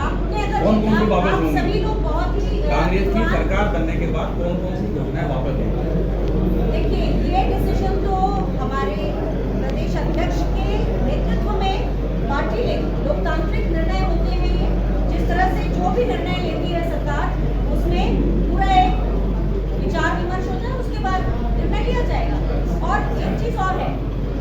आपने अगर कौन कौन सी वापस आप होंगी? सभी लोग बहुत ही कांग्रेस की विद्वान- सरकार बनने के बाद कौन कौन सी योजनाएं वापस होंगी? देखिए, ये डिसीजन तो हमारे प्रदेश अध्यक्ष के नेतृत्व में पार्टी लेगी। लोकतांत्रिक निर्णय होते हैं ये। जिस तरह से जो भी निर्णय लेती है सरकार, उसमें पूरा एक विचार विमर्श होता है, उसके बाद निर्णय लिया जाएगा। और एक चीज और है,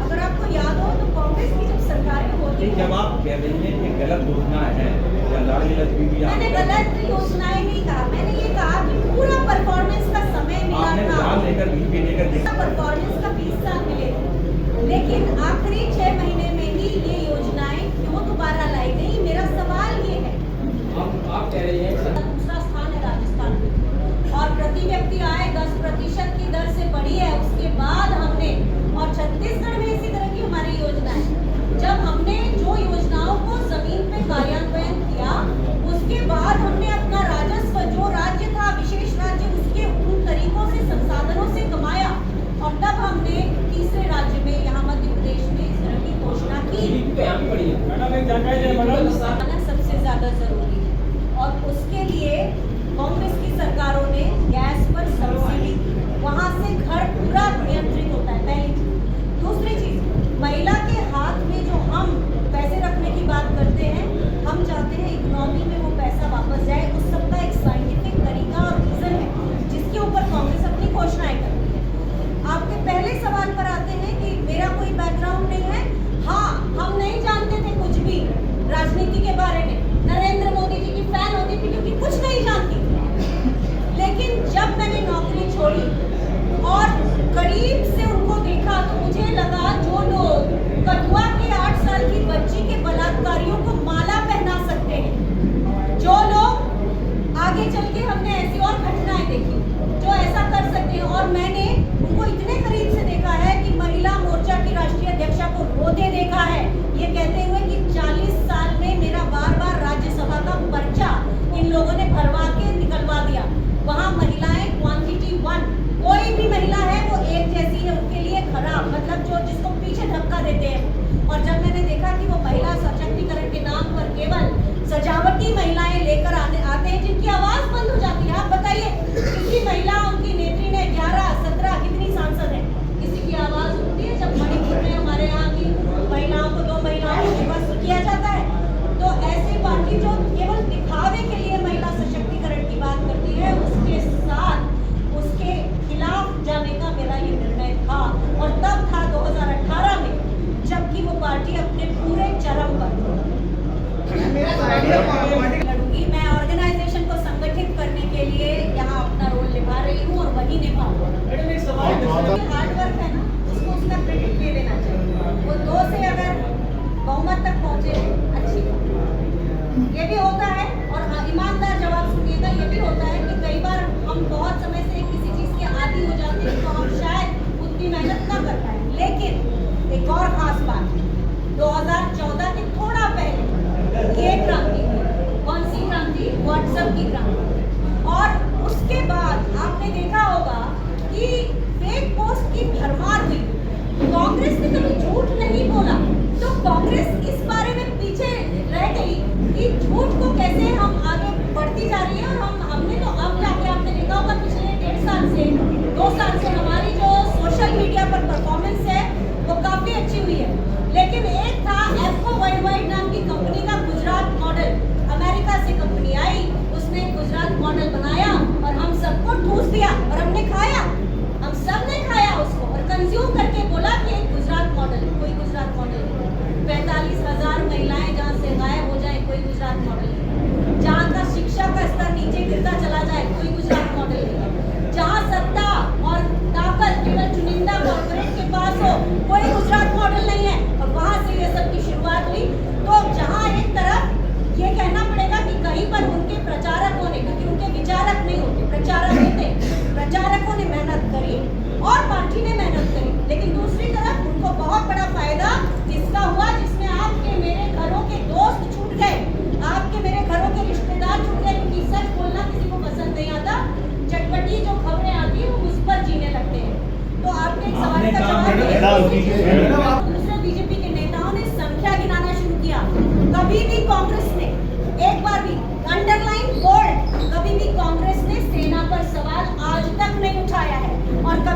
अगर आपको याद हो तो कांग्रेस की जब सरकारें होती कि जब है, आप कह रही हैं कि गलत योजना है या लाडली लक्ष्मी भी मैंने गलत योजनाएं नहीं कहा। मैंने ये कहा कि पूरा परफॉर्मेंस का समय मिला आपने था। जान लेकर बीजेपी लेकर इसका परफॉर्मेंस का 20 साल मिले थे, लेकिन आखिरी 6 महीने में ही ये योजनाएं क्यों दोबारा लाई गई? मेरा सवाल ये है। आप कह रही हैं दूसरा स्थान है राजस्थान में, और प्रति व्यक्ति आय 10% की दर से बढ़ी है। उसके बाद हमने, और छत्तीसगढ़ में इसी तरह की हमारी योजना है, जब हमने जो योजनाओं को जमीन पे कार्यान्वयन किया, उसके बाद हमने अपना राजस्व, जो राज्य था विशेष राज्य, उसके उन तरीकों से, संसाधनों से कमाया, और तब हमने तीसरे राज्य में, यहाँ मध्य प्रदेश में इस तरह की घोषणा की। सबसे ज्यादा जरूरी है, और उसके लिए कांग्रेस की सरकारों ने गैस पर सब्सिडी, वहां से घर पूरा नियंत्रित होता है, पहली चीज। दूसरी चीज, महिला के हाथ में जो हम पैसे रखने की बात करते हैं, हम चाहते हैं इकोनॉमी में वो पैसा वापस जाए। उस सबका एक साइंटिफिक तरीका और रीजन है, जिसके ऊपर कांग्रेस अपनी घोषणाएं करती है। आपके पहले सवाल पर आते हैं कि मेरा कोई बैकग्राउंड नहीं है। हाँ, हम नहीं जानते थे कुछ भी राजनीति के बारे में। नरेंद्र मोदी जी की फैन होती थी क्योंकि कुछ नहीं जानती थी। लेकिन जब मैंने नौकरी छोड़ी और करीब से उनको देखा, तो मुझे लगा जो लोग कठुआ के 8 साल की बच्ची के बलात्कारियों को माला पहना सकते हैं, जो लोग आगे चल के, हमने ऐसी और घटनाएं देखी जो ऐसा कर सकते हैं। और मैंने उनको इतने करीब से देखा है कि महिला मोर्चा की राष्ट्रीय अध्यक्षा को रोते देखा है, ये कहते हुए कि 40 साल में मेरा बार-बार राज्यसभा का पर्चा इन लोगों ने भरवा के निकलवा दिया। वहाँ महिलाएं क्वांटिटी 1, कोई भी महिला है वो एक जैसी है, उनके लिए खराब, मतलब जो जिसको पीछे धक्का देते हैं। और जब मैंने देखा कि वो महिला सशक्तिकरण के नाम पर केवल सजावटी महिलाएं लेकर आते हैं, जिनकी आवाज बंद हो जाती है। आप बताइए, किसी महिला, उनकी नेत्री ने 11, 17, कितनी सांसद है, किसी की आवाज उठती है? जब मणिपुर में हमारे यहाँ की महिलाओं को, 2 महिलाओं को विवश किया जाता है, तो ऐसी पार्टी जो केवल दिखावे के लिए महिला सशक्तिकरण की बात करती है, उसके साथ उसके खिलाफ जाने का मेरा ये निर्णय था। और तब था 2018 में, जबकि वो पार्टी अपने पूरे चरम पर लड़ूंगी। मैं ऑर्गेनाइजेशन को संगठित करने के लिए यहाँ अपना रोल निभा रही हूँ, और वही निभाऊंगा। हार्ड वर्क है ना, उसको उसका क्रेडिट दे देना चाहिए। वो 2 से अगर बहुमत तक पहुंचे, अच्छी बात। ये भी होता है, और ईमानदार जवाब सुनिएगा, ये भी होता है कि कई बार हम बहुत समय से किसी चीज के आदी हो जाते हैं, तो हम शायद उतनी मेहनत ना कर पाए। लेकिन एक और खास बात, 2014 के थोड़ा पहले ये क्रांति हुई। कौन सी क्रांति? व्हाट्सएप की क्रांति। और उसके बाद आपने देखा होगा कि फेक पोस्ट की भरमार हुई। कांग्रेस ने कभी झूठ नहीं बोला, तो कांग्रेस इस बारे में पीछे रह गई कि झूठ को कैसे हम आगे बढ़ती जा रही है। और हमने तो अब जाके, आपने देखा होगा पिछले 1.5 साल से, 2 साल से हमारी जो सोशल मीडिया पर परफॉर्मेंस है वो काफी अच्छी हुई है। लेकिन एक था एफको वर्ल्डवाइड नाम की कंपनी का गुजरात मॉडल, अमेरिका से कंपनी आई, उसने गुजरात मॉडल बनाया और हम सबको ठूस दिया, और हमने खाया, हम सब ने खाया उसको, और कंज्यूम करके बोला कि एक गुजरात मॉडल। कोई गुजरात मॉडल नहीं। 45,000 महिलाएं जहाँ से गायब हो जाए, कोई गुजरात मॉडल नहीं। जहाँ का शिक्षा का स्तर नीचे गिरता चला जाए, कोई गुजरात मॉडल नहीं। जहाँ सत्ता और ताकत केवल चुनिंदा कॉर्पोरेट के पास हो, कोई गुजरात मॉडल नहीं है। और वहां से ये सब की शुरुआत हुई। तो जहाँ एक तरफ ये कहना पड़ेगा कि कहीं पर उनके प्रचारकों ने, क्योंकि उनके विचारक नहीं होते, प्रचारक होते, प्रचारकों ने मेहनत करी और पार्टी ने मेहनत करी। लेकिन दूसरी तरफ उनको बहुत बड़ा फायदा जिसका हुआ, जिसमें आपके मेरे घरों के दोस्त छूट गए, आपके मेरे घरों के रिश्तेदार छूट गए, क्योंकि सच बोलना किसी को पसंद नहीं आता। चटपटी जो खबरें आती है वो मुझ पर जीने लगते हैं। तो आपने एक सवाल का जवाब दिया। दूसरे बीजेपी के नेताओं ने संख्या गिनाना शुरू किया। कभी भी कांग्रेस ने एक बार भी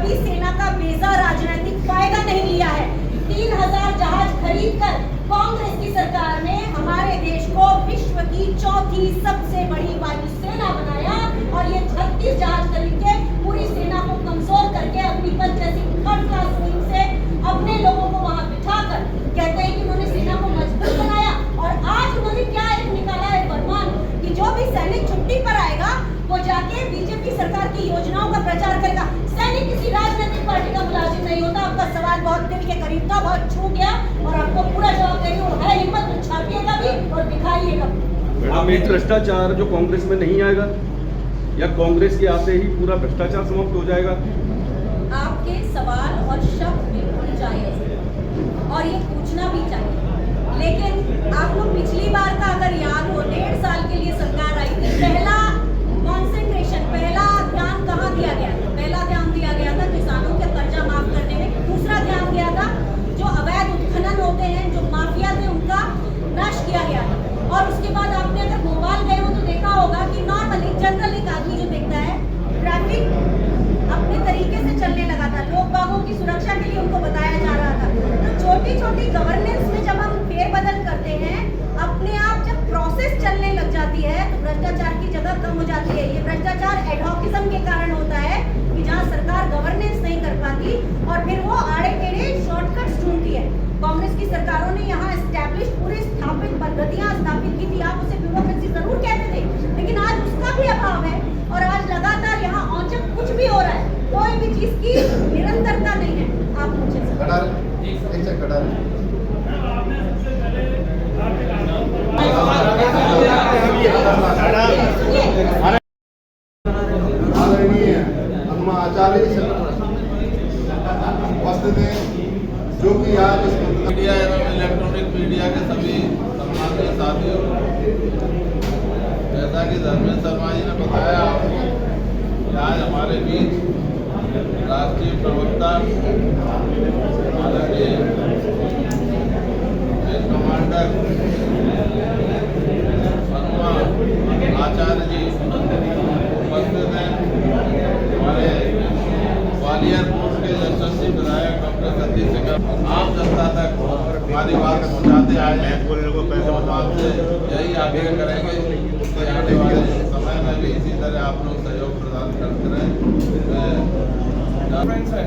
कभी सेना का बेजा राजनीतिक फायदा नहीं लिया है। 3000 जहाज खरीदकर कांग्रेस की सरकार ने हमारे देश को विश्व की चौथी सबसे बड़ी वायुसेना बनाया और ये 36 जहाज खरीद के पूरी सेना को कमजोर करके अग्निपथ जैसी थर्ड क्लास टीम से अपने लोगों को वहां बिठाकर कहते हैं कि उन्होंने सेना को मजबूत बनाया। और आज उन्होंने क्या एक निकाला है फरमान कि जो भी सैनिक छुट्टी पर आएगा वो जाके बीजेपी सरकार की योजनाओं का प्रचार करेगा। सैनिक किसी राजनीतिक पार्टी का मुलाजिम नहीं होता। आपका सवाल बहुत दिल के करीब था, बहुत छू गया और आपको पूरा जवाब देंगे और है हिम्मत तो छापिएगा भी और दिखाइएगा भी। मैडम, ये भ्रष्टाचार जो कांग्रेस में नहीं आएगा या कांग्रेस के आते ही पूरा भ्रष्टाचार समाप्त हो जाएगा? आपके सवाल और शब्द बिल्कुल जायज है और ये पूछना भी चाहिए, लेकिन आपको पिछली बार का अगर याद हो 1.5 साल के लिए सरकार आई थी, पहला कॉन्सेंट्रेशन, पहला ध्यान कहाँ दिया गया था? पहला ध्यान दिया गया था किसानों के कर्जा माफ करने में। दूसरा ध्यान दिया था जो अवैध उत्खनन होते हैं, जो माफिया थे, उनका नाश किया गया था। और उसके बाद आपने अगर भोपाल गए हो तो देखा होगा कि नॉर्मली जनरल एक आदमी जो देखता है ट्रैफिक अपने तरीके से चलने लगा था, लोग बागों की सुरक्षा के लिए उनको बताया जा रहा था। तो छोटी छोटी गवर्नेंस में जब हम फेरबदल करते हैं, अपने आप जब प्रोसेस चलने लग जाती है तो भ्रष्टाचार की जगह कम हो जाती है। ये भ्रष्टाचार एडहॉकिज्म के कारण होता है कि जहाँ सरकार गवर्नेंस नहीं कर पाती और फिर वो आड़े टेढ़े शॉर्टकट्स ढूंढती है। कांग्रेस की सरकारों ने यहाँ एस्टैब्लिश पूरी स्थापित पद्धतियाँ स्थापित की थी। आप उसे ब्यूरोक्रेसी जरूर कहते थे, लेकिन आज उसका भी अभाव है और आज लगातार यहाँ औचक कुछ भी हो रहा है, कोई भी चीज की निरंतरता नहीं है। आप पूछे आदरणीय अम्मा आचार्य उपस्थित हैं, जो कि आज मीडिया एवं इलेक्ट्रॉनिक मीडिया के सभी सम्मानीय साथियों, जैसा कि धर्मेंद्र शर्मा जी ने बताया आपको कि आज हमारे बीच राष्ट्रीय प्रवक्ता माननीय विंग कमांडर हनुमान आचार्य जी उपस्थित हैं। हमारे ग्वालियर पूर्व के यशस्वी विधायक डॉक्टर सतीश सिंह आम जनता तक हमारी बात पहुँचाते आए हैं। हम आपसे यही आग्रह करेंगे कि आने वाले समय में भी इसी तरह आप लोग सहयोग प्रदान करते रहें। है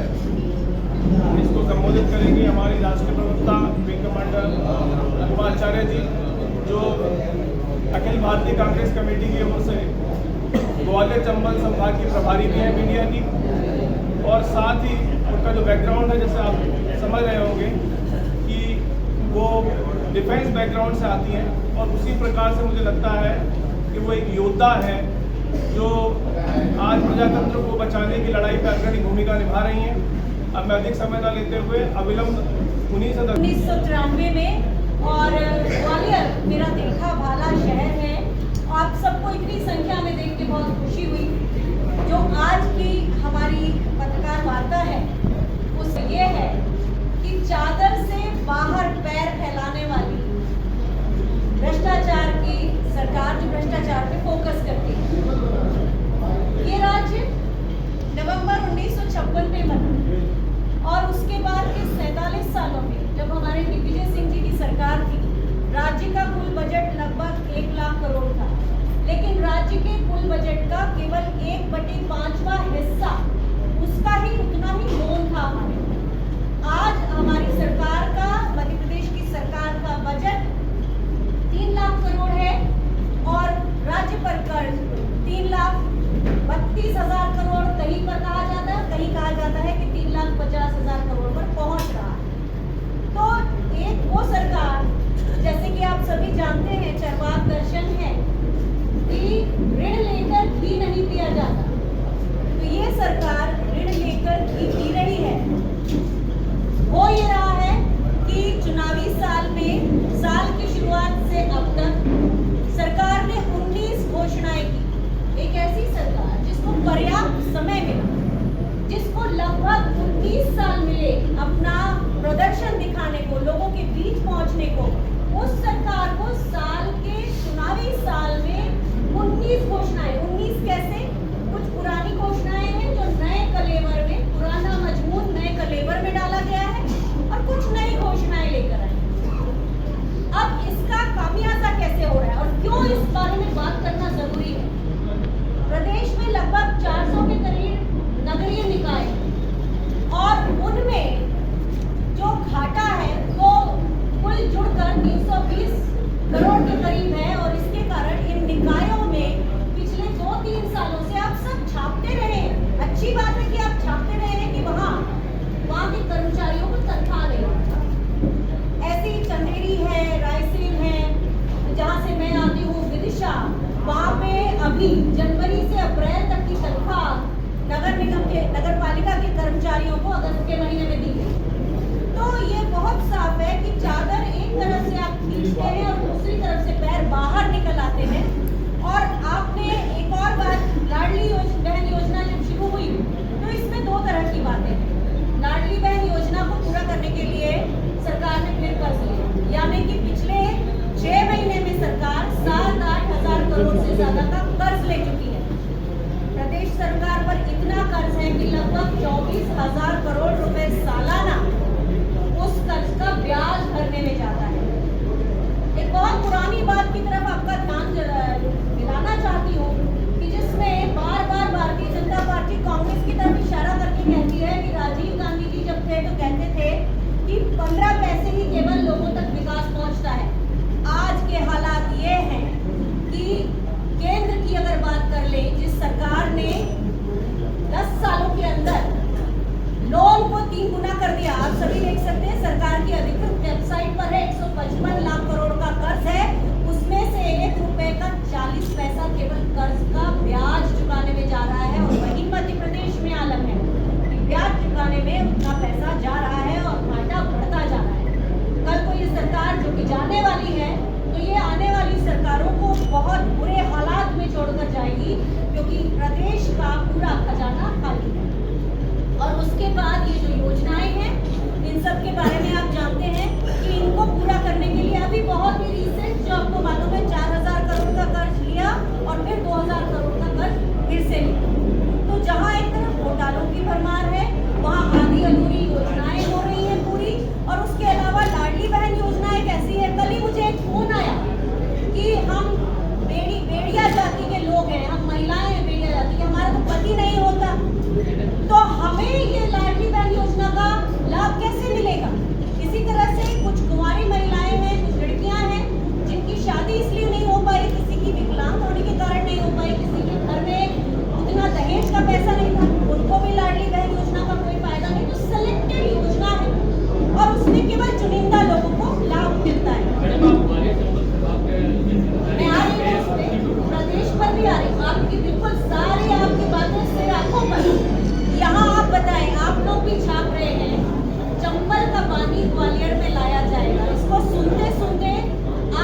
इसको संबोधित करेंगे हमारी राष्ट्रीय प्रवक्ता विंग कमांडर हनुमान आचार्य जी, जो अखिल भारतीय कांग्रेस कमेटी की ओर से ग्वालियर चंबल संभाग की प्रभारी भी है मीडिया की, और साथ ही उनका जो बैकग्राउंड है, जैसे आप समझ रहे होंगे कि वो डिफेंस बैकग्राउंड से आती हैं और उसी प्रकार से मुझे लगता है कि वो एक योद्धा है जो आज प्रजातंत्र को बचाने की लड़ाई में अग्रणी भूमिका निभा रही हैं। अब मैं अधिक समय न लेते हुए अविलंब 1993 में, और ग्वालियर मेरा देखा भाला शहर है। आप सबको इतनी संख्या में देख के बहुत खुशी हुई। जो आज की हमारी पत्रकार वार्ता है उस ये है कि चादर से बाहर पैर फैलाने वाली भ्रष्टाचार की सरकार, जो भ्रष्टाचार पे फोकस करती है। ये राज्य नवंबर 1956 में बना और उसके बाद के 47 सालों में जब हमारे दिग्विजय सिंह जी की सरकार थी, राज्य का कुल बजट लगभग 1 लाख करोड़ था, लेकिन राज्य के कुल बजट का केवल 1/5वां हिस्सा, उसका ही उतना ही लोन था हमारे। आज हमारी सरकार का, मध्य प्रदेश की सरकार का बजट 3 लाख करोड़ है और राज्य पर कर्ज 3,32,000 करोड़ कहीं पर कहा जाता है, कहीं कहा जाता है कि 3,50,000 करोड़ पर पहुंच रहा है। तो एक वो सरकार, जैसे कि आप सभी जानते हैं, चरवाक दर्शन है कि ऋण लेकर घी नहीं पिया जाता, तो ये सरकार ऋण लेकर घी पी रही है। हो ये रहा है कि चुनावी साल में, साल की शुरुआत से अब तक सरकार ने 19 घोषणाएं की। एक ऐसी सरकार जिसको पर्याप्त के करीब है और इसके कारण इन निकायों में पिछले 2-3 सालों से आप सब छापते रहे। अच्छी बात है कि आप छापते रहे हैं कि वहाँ के कर्मचारियों को तनख्वाह नहीं। ऐसी चंदेरी है, रायसेन है, जहाँ से मैं आती हूँ, विदिशा, वहाँ पे अभी जनवरी से अप्रैल तक की तनख्वाह नगर निगम के, नगर पालिका के कर्मचारियों को अगस्त के महीने में दी गई। तो ये बहुत साफ है कि चादर एक तरफ से आप खींचते हैं और दूसरी तरफ से पैर बाहर निकल आते हैं। और आपने एक और बात, लाडली बहन योजना जब शुरू हुई तो इसमें 2 तरह की बातें हैं। लाडली बहन योजना को पूरा करने के लिए सरकार ने फिर कर्ज लिया, यानी कि पिछले 6 महीने में सरकार 7-8 हजार करोड़ से ज्यादा का कर्ज ले चुकी है। प्रदेश सरकार पर इतना कर्ज है कि लगभग 24,000 करोड़ रुपए सालाना उस कर्ज का ब्याज भरने में जाता है। एक बहुत पुरानी बात की तरफ आपका ध्यान दिलाना चाहती हूँ कि जिसमें बार-बार भारतीय जनता पार्टी कांग्रेस की तरफ इशारा करके कहती है कि राजीव गांधी जी जब थे तो कहते थे कि 15 पैसे ही केवल लोगों तक विकास पहुंचता है। आज के हालात ये हैं कि केंद्र की अगर बात कर ले, जिस सरकार ने 10 सालों के अंदर लोन को 3 गुना कर दिया। आप सभी देख सकते हैं, सरकार की अधिकृत वेबसाइट पर है 155 लाख करोड़ का कर्ज है, उसमें से 1 रुपए का 40 पैसा केवल कर्ज का ब्याज चुकाने में जा रहा है। और वही मध्य प्रदेश में आलम है कि ब्याज चुकाने में उतना पैसा जा रहा है और घाटा बढ़ता जा रहा है। कल को ये सरकार जो कि जाने वाली है तो ये आने वाली सरकारों को बहुत बुरे हालात में छोड़कर जाएगी, क्योंकि प्रदेश का पूरा खजाना खाली है। और उसके बाद ये जो योजनाएं हैं, इन सब के बारे में आप जानते हैं कि इनको पूरा करने के लिए अभी बहुत ही रिसेंट, जो आपको मालूम है, 4,000 करोड़ का कर्ज लिया और फिर 2,000 करोड़ का कर्ज फिर से लिया। तो जहाँ एक तरफ घोटालों की भरमार है, वहाँ आधी अधूरी योजनाएं हो रही हैं पूरी। और उसके अलावा लाडली बहन योजना एक ऐसी है, कल ही मुझे एक फोन आया कि हम बेड़िया जाति के लोग हैं, हम महिलाएं हैं बेड़िया जाति के, हमारा तो पति नहीं होता, तो हमें ये लाडली बहन योजना का लाभ कैसे मिलेगा। इसी तरह से कुछ कुंवारी महिलाएं हैं, कुछ लड़कियां हैं जिनकी शादी इसलिए नहीं हो पाई, किसी की विकलांग होने के कारण नहीं हो पाई, किसी के घर में उतना दहेज का पैसा नहीं था, उनको भी लाडली बहन योजना का कोई फायदा नहीं। तो सिलेक्टेड योजना है और उसमें केवल चुनिंदा लोगों को लाभ मिलता है। मैं आ रही हूँ उस पे, प्रदेश पर भी आ रही हूँ, आपकी बिल्कुल सारी आपकी बातें से आंखों पर। यहाँ आप बताएं, आप लोग भी छाप रहे हैं, चंबल का पानी ग्वालियर में लाया जाएगा। इसको सुनते सुनते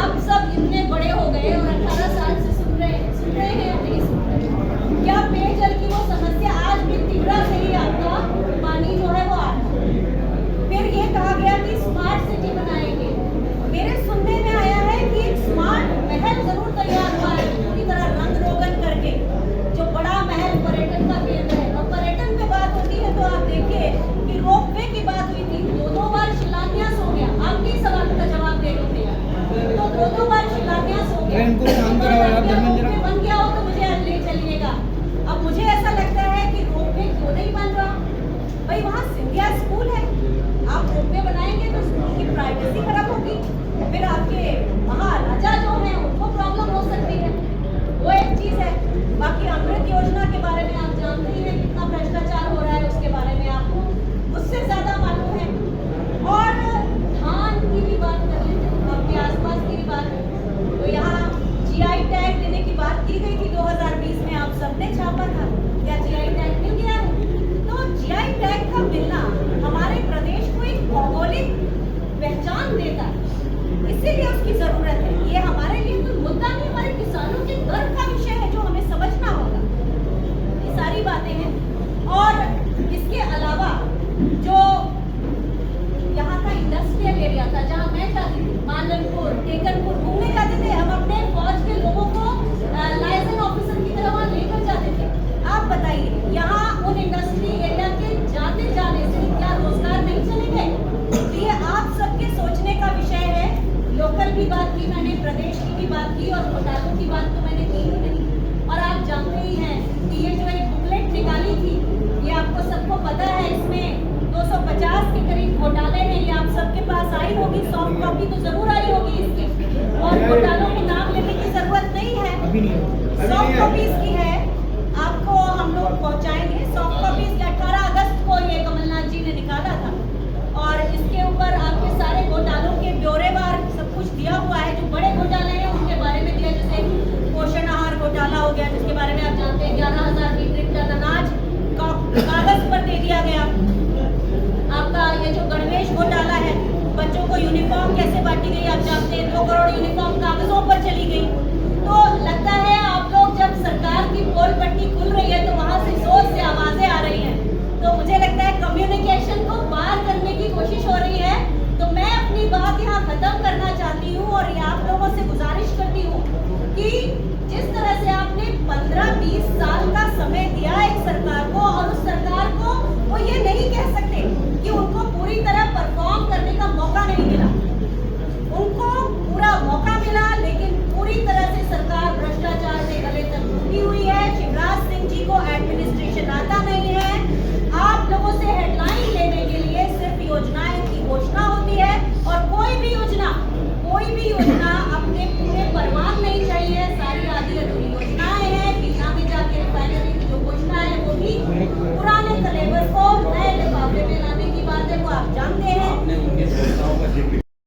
आप सब इतने बड़े हो गए और 18 साल से सुन रहे हैं या नहीं सुन रहे? क्या पेयजल की वो समस्या आज भी तिगड़ा से ही आपका पानी जो है वो आ रहा है? फिर ये कहा गया कि स्मार्ट सिटी बनाएंगे। मेरे सुनने में आया है कि एक स्मार्ट महल जरूर तैयार हुआ है पूरी तरह रंग रोगन करके, जो बड़ा महल पर्यटन का केंद्र है। और पर्यटन पे बात होती है तो आप देखिए कि रोपवे की बात हुई थी, 2-2 बार शिलान्यास हो गया। आपके सवाल का जवाब दे देते हैं तो 2-2 बार शिलान्यास हो गया, रोपवे बन गया हो तो मुझे ले चलिएगा। अब मुझे ऐसा लगता है कि रोपवे क्यों नहीं बन रहा भाई, वहाँ सिंधिया स्कूल है, आप रोपवे बनाएंगे तो स्कूल की प्राइवेसी खराब होगी, फिर आपके महाराजा जो हैं उनको प्रॉब्लम हो सकती है, वो एक चीज है। बाकी अमृत योजना के बारे में आप जानते ही हैं कितना भ्रष्टाचार हो रहा है, उसके बारे में आपको मुझसे ज्यादा मालूम है। और धान की भी बात कर लेते हैं, आपके आसपास की भी बात, तो यहाँ GI टैग देने की बात की गई थी 2020 में, आप सबने छापा था, क्या GI टैग मिल गया है? तो GI टैग का मिलना हमारे प्रदेश को एक भौगोलिक पहचान देता है, इसीलिए उसकी जरूरत है। ये हमारे लिए कोई मुद्दा नहीं, हमारे किसानों के गर्व का विषय है जो हमें समझना होगा। ये सारी बातें हैं। और इसके अलावा जो यहाँ का इंडस्ट्रियल एरिया था, जहाँ मैं जाती थी, मालनपुर, टेकनपुर घूमने जाते थे, हम अपने फौज के लोगों को लाइसेंस ऑफिसर की तरह वहाँ लेकर जाते थे। आप बताइए, यहाँ उन इंडस्ट्री एरिया के जाते जाने से क्या रोजगार नहीं चलेंगे? तो ये आप सबके सोचने का विषय है। लोकल की बात की मैंने, प्रदेश की भी बात की, और घोटालों की बात तो मैंने की ही नहीं। और आप जानते ही हैं कि ये जो एक बुकलेट निकाली थी, ये आपको सबको पता है, इसमें 250 के करीब घोटाले हैं। ये आप सबके पास आई होगी, सॉफ्ट कॉपी तो जरूर आई होगी इसकी, और घोटालों की सॉफ्ट कॉपीज की है, आपको हम लोग पहुंचाएंगे।